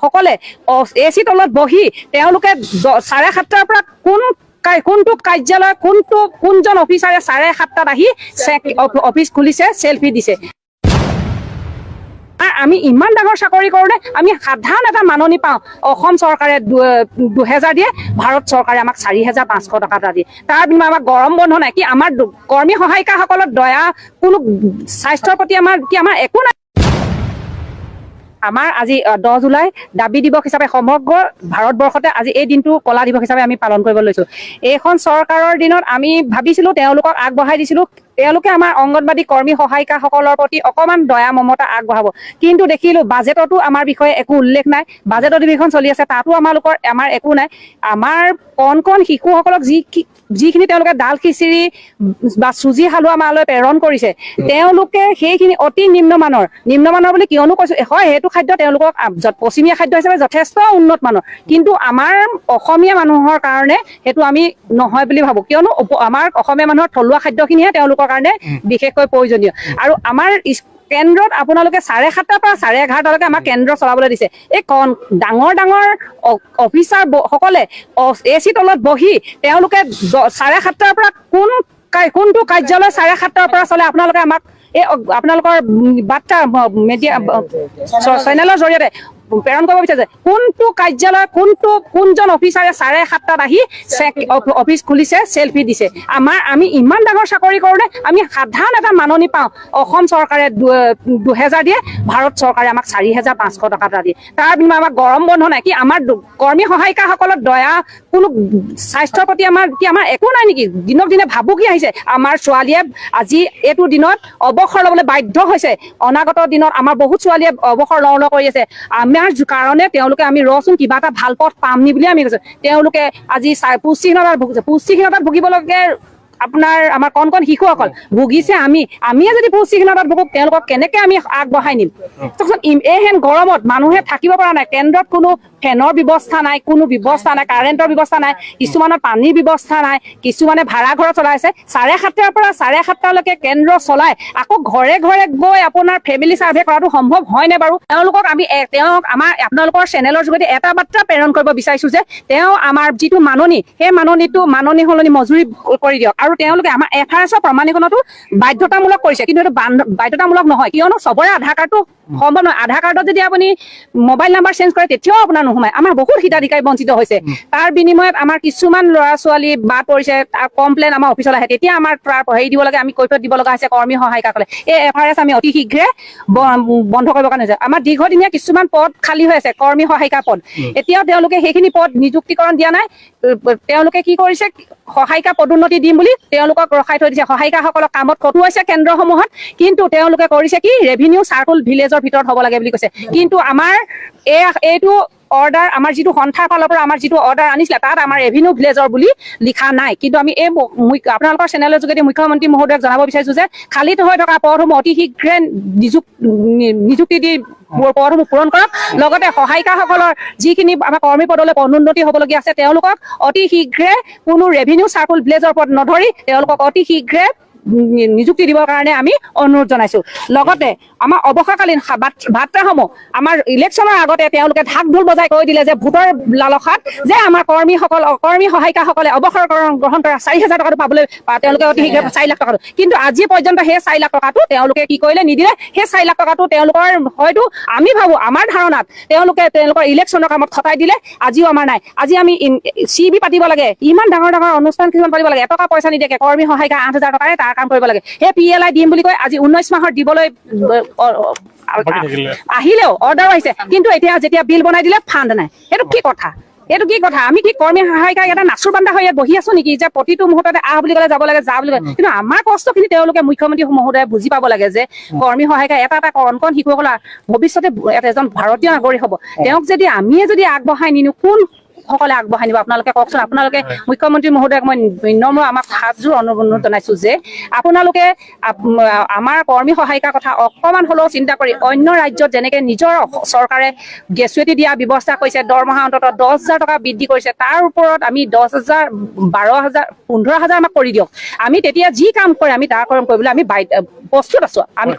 সকলে এচি তলত বহি তেওঁলোকে 7:30টাৰ পৰা কোনটো কাৰ্যালয় কোনজন অফিচাৰে 7:30টাত আহি অফিচ খুলিছে সেলফি দিছে। আমি ইমান ডাঙৰ চাকৰি কৰোঁতে আমি সাধাৰণ এটা মাননি পাওঁ। অসম চৰকাৰে 2000 দিয়ে, ভাৰত চৰকাৰে আমাক 4500 টকা এটা দিয়ে। তাৰ বিনিময়ত আমাক গৰম বন্ধ নাই কি, আমাৰ কৰ্মী সহায়িকাসকলৰ দয়া কোনো স্বাস্থ্যৰ প্ৰতি আমাৰ একো নাই। আমাৰ আজি 10 জুলাই দাবী দিৱস হিচাপে সমগ্ৰ ভাৰতবৰ্ষতে আজি এই দিনটো কলা দিৱস হিচাপে আমি পালন কৰিব লৈছোঁ। এইখন চৰকাৰৰ দিনত আমি ভাবিছিলোঁ তেওঁলোকক আগবঢ়াই দিছিলোঁ, তেওঁলোকে আমাৰ অংগনবাদী কৰ্মী সহায়িকাসকলৰ প্ৰতি অকণমান দয়া মমতা আগবঢ়াব, কিন্তু দেখিলোঁ বাজেটতো আমাৰ বিষয়ে একো উল্লেখ নাই। বাজেট অধিৱেশন চলি আছে, তাতো আমাৰ একো নাই। আমাৰ কণ শিশুসকলক যিখিনি তেওঁলোকে ডাল খিচিৰি বা চুজি হালোৱা মালৈ প্ৰেৰণ কৰিছে, তেওঁলোকে সেইখিনি অতি নিম্নমানৰ বুলি কিয়নো কৈছোঁ, হয় সেইটো খাদ্য তেওঁলোকক পশ্চিমীয়া খাদ্য হিচাপে যথেষ্ট উন্নত মানৰ, কিন্তু আমাৰ অসমীয়া মানুহৰ কাৰণে সেইটো আমি নহয় বুলি ভাবোঁ। কিয়নো আমাৰ অসমীয়া মানুহৰ থলুৱা খাদ্যখিনিহে তেওঁলোকৰ কাৰণে বিশেষকৈ প্ৰয়োজনীয়। আৰু আমাৰ কেন্দ্ৰত আপোনালোকে 7:30টাৰ পৰা 11:30টালৈকে আমাৰ কেন্দ্ৰ চলাবলৈ দিছে। এই ডাঙৰ অফিচাৰ সকলে এচি তলত বহি তেওঁলোকে 7:30টাৰ পৰা কোনটো কাৰ্যালয় 7:30টাৰ পৰা চলে আপোনালোকে আমাক আপোনালোকৰ বাৰ্তা মিডিয়া চেনেলৰ জৰিয়তে প্ৰেৰণ কৰিব বিচাৰিছে। কোনটো কাৰ্যালয় কোনজন অফিচাৰে 7:30টাত আহি অফিচ খুলিছে সেলফি দিছে। আমি ইমান ডাঙৰ চাকৰি কৰোঁতে আমি সাধাৰণ এটা মাননি পাওঁ। অসম চৰকাৰে 2000 দিয়ে, ভাৰত চৰকাৰে আমাক 4500 টকা এটা দিয়ে। তাৰ বিনিময়ত আমাক গৰম বন্ধ নাই কি, আমাৰ কৰ্মী সহায়িকাসকলৰ দয়া কোনো স্বাস্থ্যৰ প্ৰতি আমাৰ একো নাই নেকি। দিনক দিনে ভাবুকি আহিছে। আমাৰ ছোৱালীয়ে আজি এইটো দিনত অৱসৰ ল'বলৈ বাধ্য হৈছে। অনাগত দিনত আমাৰ বহুত ছোৱালীয়ে অৱসৰ লওঁ কৰি আছে। আমাৰ কাৰণে তেওঁলোকে আমি ৰচোন কিবা এটা ভাল পথ পাম নি বুলি আমি কৈছোঁ। তেওঁলোকে আজি পুষ্টিহীনতাত ভুগিবলগীয়া আমাৰ কণ শিশুসকল ভুগিছে। আমিয়ে যদি পুষ্টিহীনতাত ভুগোঁ, তেওঁলোকক কেনেকৈ আমি আগবঢ়াই নিম। এইহেন গৰমত মানুহে থাকিব পৰা নাই। কেন্দ্ৰত কোনো ফেনৰ ব্যৱস্থা নাই, কোনো ব্যৱস্থা নাই, কাৰেণ্টৰ ব্যৱস্থা নাই, কিছুমানৰ পানীৰ ব্যৱস্থা নাই, কিছুমানে ভাড়া ঘৰত চলাইছে। 7:30টাৰ পৰা 7:30টালৈকে কেন্দ্ৰ চলাই আকৌ ঘৰে গৈ আপোনাৰ ফেমিলি চাৰ্ভে কৰাটো সম্ভৱ হয়নে বাৰু? আপোনালোকৰ চেনেলৰ যোগেদি এটা বাৰ্তা প্ৰেৰণ কৰিব বিচাৰিছোঁ যে আমাৰ যিটো সেই মাননি সলনি মজুৰি কৰি দিয়ক। আৰু তেওঁলোকে আমাৰ FRS প্ৰমাণীকৰণতো বাধ্যতামূলক কৰিছে, কিন্তু এইটো বাধ্যতামূলক নহয়, কিয়নো চবৰে আধাৰ কাৰ্ডটো সম্ভৱ নহয়। আধাৰ কাৰ্ডত যদি আপুনি মোবাইল নাম্বাৰ চেঞ্জ কৰে তেতিয়াও আপোনাৰ নোসোমায়। আমাৰ বহুত হিতাধিকাৰী বঞ্চিত হৈছে। তাৰ বিনিময়ত আমাৰ কিছুমান ল'ৰা ছোৱালী বাদ পৰিছে, কমপ্লেইন আমাৰ অফিচলৈ আহে, তেতিয়া আমাৰ দিব লাগে, আমি কৈফিয়ত দিব লগা হৈছে কৰ্মী সহায়িকাসকলে। এই FRS আমি অতি শীঘ্ৰে বন্ধ কৰিবৰ কাৰণে হৈছে। আমাৰ দীৰ্ঘদিনীয়া কিছুমান পদ খালী হৈ আছে, কৰ্মী সহায়িকা পদ। এতিয়াও তেওঁলোকে সেইখিনি পদ নিযুক্তিকৰণ দিয়া নাই। তেওঁলোকে কি কৰিছে, সহায়িকা পদোন্নতি দিম বুলি তেওঁলোকক ৰখাই থৈ দিছে। সহায়িকাসকলক কামত খটুৱাইছে কেন্দ্ৰসমূহত, কিন্তু তেওঁলোকে কৰিছে কি, ৰেভিনিউ চাৰ্কুল ভিলেজৰ ভিতৰত হ'ব লাগে বুলি কৈছে। কিন্তু আমাৰ এইটো অৰ্ডাৰ, আমাৰ যিটো সন্থাৰ ফালৰ পৰা আমাৰ যিটো অৰ্ডাৰ আনিছিলে, তাত আমাৰ ৰেভিনিউ ভিলেজৰ বুলি লিখা নাই। কিন্তু আমি আপোনালোকৰ চেনেলৰ যোগেদি মুখ্যমন্ত্ৰী মহোদয়ক জনাব বিচাৰিছোঁ যে খালী হৈ থকা পদসমূহ অতি শীঘ্ৰে নিযুক্তি দি পদসমূহ পূৰণ কৰক। লগতে সহায়িকাসকলৰ যিখিনি আমাৰ কৰ্মী পদলৈ পদোন্নতি হ'বলগীয়া আছে, তেওঁলোকক অতি শীঘ্ৰে কোনো ৰেভিনিউ চাৰ্কুল ভিলেজৰ পদ নধৰি তেওঁলোকক অতি শীঘ্ৰে নিযুক্তি দিবৰ কাৰণে আমি অনুৰোধ জনাইছোঁ। লগতে আমাৰ অৱসৰকালীন ভাত্তাসমূহ আমাৰ ইলেকশ্যনৰ আগতে তেওঁলোকে ঢাক ঢোল বজাই কৈ দিলে যে ভোটৰ লালসাত যে আমাৰ কৰ্মী সহায়িকাসকলে অৱসৰ গ্ৰহণ কৰা 4000 টকাটো পাবলৈ তেওঁলোকে অতি শীঘ্ৰে 4 লাখ টকাটো, কিন্তু আজি পৰ্যন্ত সেই 4 লাখ টকাটো তেওঁলোকে কি কৰিলে, নিদিলে। সেই 4 লাখ টকাটো তেওঁলোকৰ হয়তো আমি ভাবোঁ, আমাৰ ধাৰণাত তেওঁলোকৰ ইলেকশ্যনৰ কামত খটাই দিলে। আজিও আমাৰ নাই। আজি আমি CB পাতিব লাগে, ইমান ডাঙৰ অনুষ্ঠান কিছুমান পাতিব লাগে, এটকা পইচা নিদিয়াকৈ কৰ্মী সহায়িকা 8000 টকাৰে তাৰ কাম কৰিব লাগে। সেই PLI দিম বুলি কৈ আজি 19 মাহৰ দিবলৈ আহিলেও অৰ্ডাৰ আহিছে, কিন্তু এতিয়া যেতিয়া বিল বনাই দিলে ফাণ্ড নাই। এইটো কি কথা? আমি কি কৰ্মী সহায়িকা এটা নাচুৰ বান্ধা হৈ বহি আছো নেকি, যে প্ৰতিটো মুহূৰ্ততে বুলি ক'লে যাব লাগে, বুলি কয়। কিন্তু আমাৰ কষ্টখিনি তেওঁলোকে মুখ্যমন্ত্ৰী মহোদয়ে বুজি পাব লাগে যে কৰ্মী সহায়িকা এটা কণ শিশুসকলৰ ভৱিষ্যতে এজন ভাৰতীয় নাগৰিক হ'ব। তেওঁক যদি আমিয়ে আগবঢ়াই নিনো, কোন সকলে আগবঢ়াই নিব আপোনালোকে কওকচোন। আপোনালোকে মুখ্যমন্ত্ৰী মহোদয়ক মই বিনম্ৰ আমাক হাতযোৰ অনুৰোধ জনাইছোঁ যে আপোনালোকে আমাৰ কৰ্মী সহায়িকাৰ কথা অকণমান হ'লেও চিন্তা কৰি, অন্য ৰাজ্যত যেনেকৈ নিজৰ চৰকাৰে গ্ৰেচুৱেটি দিয়া ব্যৱস্থা কৰিছে, দৰমহা অন্ততঃ 10,000 টকা বৃদ্ধি কৰিছে, তাৰ ওপৰত আমি 10,000, 12,000, 15,000 আমাক কৰি দিয়ক। আমি তেতিয়া যি কাম কৰে আমি তাৰ কাম কৰিবলৈ আমি প্ৰস্তুত আছোঁ। আমি